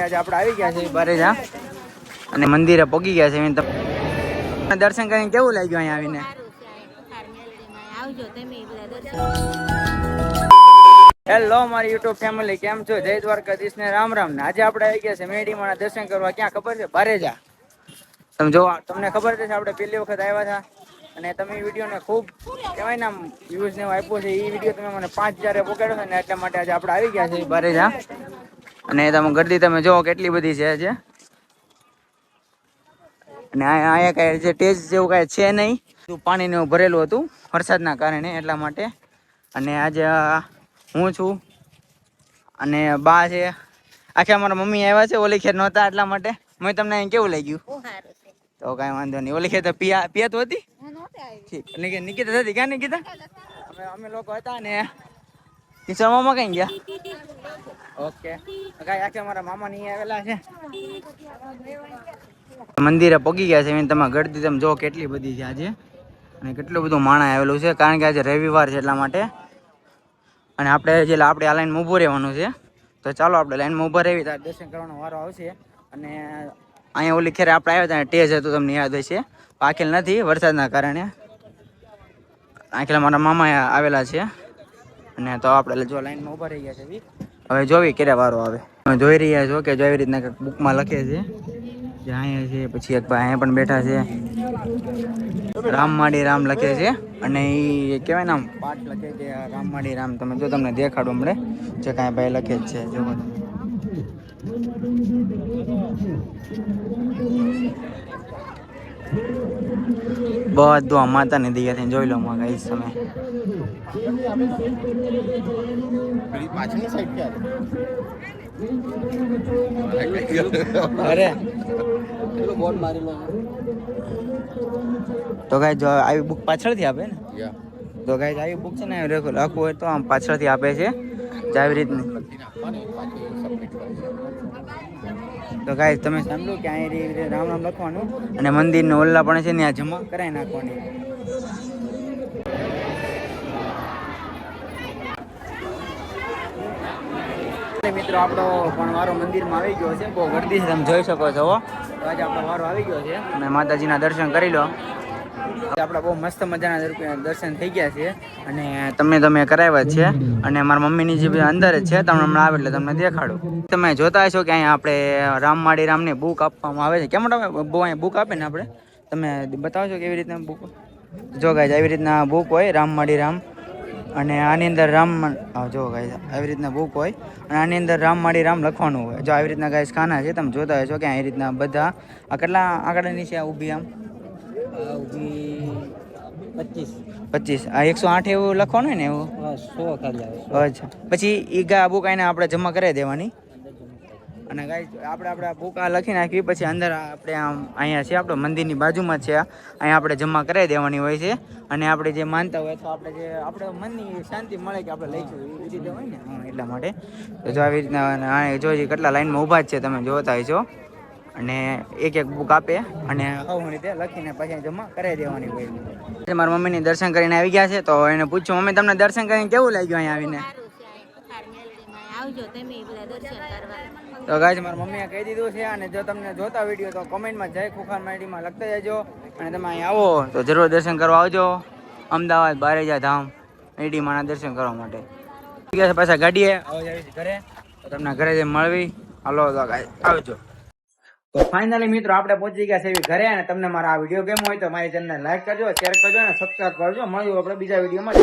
આજે આપણે આવી ગયા છે બારેજા અને મંદિરે પગી ગયા છે. તમે દર્શન કરીને કેવું લાગ્યું અહીંયા આવીને? હેલો મારી યુટ્યુબ ફેમિલી, કેમ છો? જય દ્વારકાધીશ ને રામ રામ. આજે આપણે આવી ગયા છે મેડીમાં દર્શન કરવા. ક્યાં ખબર છે? બારેજા. તમે જો, તમને ખબર છે આપણે પહેલી વખત આવ્યા હતા અને તમે વિડીયોને ખૂબ કહેવાય ને વ્યૂઝ ને આપ્યો છે. એ વિડીયો તમે મને 5000 પકડ્યો છે ને એટલા માટે આજે આપણે આવી ગયા છે બારેજા. અને તમે ગરદી તમે જો કેટલી બધી છે આજે. અને અહીંયા કઈ જે ટેજ જેવું કઈ છે નહીં, પાણીને ભરેલું હતું વરસાદના કારણે, એટલા માટે. અને આજે હું છું અને બા છે, આખે અમારા મમ્મી આવ્યા છે. ઓલી ખેર નહોતા એટલા માટે. મેં તમને અહીં કેવું લાગ્યું? તો કઈ વાંધો નહીં. ઓલી ખેર તો પિયાત હતી ઠીક. નિકિતા હતી ક્યાં? નિકિતા અમે લોકો હતા ને કિશોર મામા કઈ ગયા? ઓકે, કઈ આખે અમારા મામા ની આવેલા છે. મંદિરે પગી ગયા છે. તમે ગળદી તમે જો કેટલી બધી છે આજે, અને કેટલું બધું માણસ આવેલું છે, કારણ કે આજે રવિવાર છે એટલા માટે. અને આપણે આ લાઈનમાં ઊભું રહેવાનું છે. તો ચાલો આપણે લાઈનમાં ઊભા રહેવી, ત્યારે દર્શન કરવાનો વારો આવશે. અને અહીંયા ઓલી ખેરે આપણે આવ્યા હતા, ટેજ હતું, તમને યાદ હશે. આખેલ નથી વરસાદના કારણે. આખેલ મારા મામા આવેલા છે. અને તો આપણે જો લાઈનમાં ઊભા રહી ગયા છે. હવે જોવી ક્યારે વારો આવે. તમે જોઈ રહ્યા છો કે જો એવી રીતના કંઈક બુકમાં લખે છે. જે અહીંયા છે, પછી એક ભાઈ અહીંયા પણ બેઠા છે. રામમાડી રામ લખે છે. અને એ કહેવાય ને આમ પાઠ લખે છે રામમાડી રામ. તમે જો તમને દેખાડું મળે જે કાંઈ ભાઈ લખે જ છે. જો બધું આ માતાની દયા થઈને જોઈ લો માં કઈ સમય. અરે તો ગાય જો આવી બુક પાછળથી આપે ને, તો ગાય આવી બુક છે ને લખવું હોય તો આમ પાછળથી આપે છે આવી રીતની. તો ગાય તમે સાંભળ્યું કે અહીં રામ રામ લખવાનું અને મંદિરને ઓલ્લા પણ છે ને આ જમા કરાવી નાખવાની. મિત્રો આપણો પણ વારો મંદિરમાં આવી ગયો છે. બહુ ગર્દી છે, તમે જોઈ શકો છો. તો આજે આપણો વારો આવી ગયો છે અને માતાજીના દર્શન કરી લો. આપણા બહુ મસ્ત મજાના દર્શન થઈ ગયા છે અને તમે કરાવ્યા છે. અને મારા મમ્મીની જે અંદર જ છે, તમે હમણાં આવે એટલે તમને દેખાડું. તમે જોતા હશો કે અહીંયા આપણે રામમાડી રામની બુક આપવામાં આવે છે. કેમ તમે અહીંયા બુક આપે ને આપણે, તમે બતાવશો કેવી રીતના બુક? જો ગાય આવી રીતના બુક હોય રામમાડી રામ. અને આની અંદર જો ગાય આવી રીતના બુક હોય અને આની અંદર રામમાડી રામ લખવાનું હોય. જો આવી રીતના ગાય ખાના છે, તમે જોતા હશો કે આવી રીતના બધા આ કેટલા આંકડાની છે ઊભી? આમ ઊભી 25. આ 108 એવું લખવાનું હોય ને એવું? 100 ખાલી આવે. અચ્છા, પછી એ બુક આને આપણે જમા કરાવી દેવાની. અને ગાઈસ આપણે બુક આ લખી નાખી, પછી અંદર આપણે આમ અહીંયા છે આપણે મંદિરની બાજુમાં છે, અહીંયા આપણે જમા કરાવી દેવાની હોય છે. અને આપણે જે માનતા હોય તો આપણે મનની શાંતિ મળે કે આપણે લઈશું એ રીતે હોય ને, એટલા માટે. તો જો આવી રીતના જો કેટલા લાઈનમાં ઊભા જ છે, તમે જોતા હશો. અને એક બુક આપે અને આવું રીતે લખીને પછી જમા કરાવી દેવાની હોય. મારા મમ્મીની દર્શન કરીને આવી ગયા છે, તો એને પૂછ્યું મમ્મી તમને દર્શન કરીને કેવું લાગ્યું અહીંયા આવીને? તો ગાઈસ મારા મમ્મીએ કહી દીધું છે. અને જો તમને જોતા વિડીયો તો કોમેન્ટમાં જય ખુખાર માટીમાં લખતા જજો. અને તમે અહીંયા આવો તો જરૂર દર્શન કરવા આવજો. અમદાવાદ બારેજા ધામ મેડીમાના દર્શન કરવા માટે પાછા ગાડીએ ઘરે, તો તમને ઘરે જે મળવી. હાલો તો ગાઈસ આવજો. તો ફાઇનલી મિત્રો આપણે પહોંચી ગયા છે ઘરે. અને તમને મારા આ વિડીયો ગમ્યો હોય તો મારી ચેનલને લાઈક કરજો, શેર કરજો અને સબસ્ક્રાઇબ કરજો. મળ્યું આપણે બીજા વિડીયોમાં.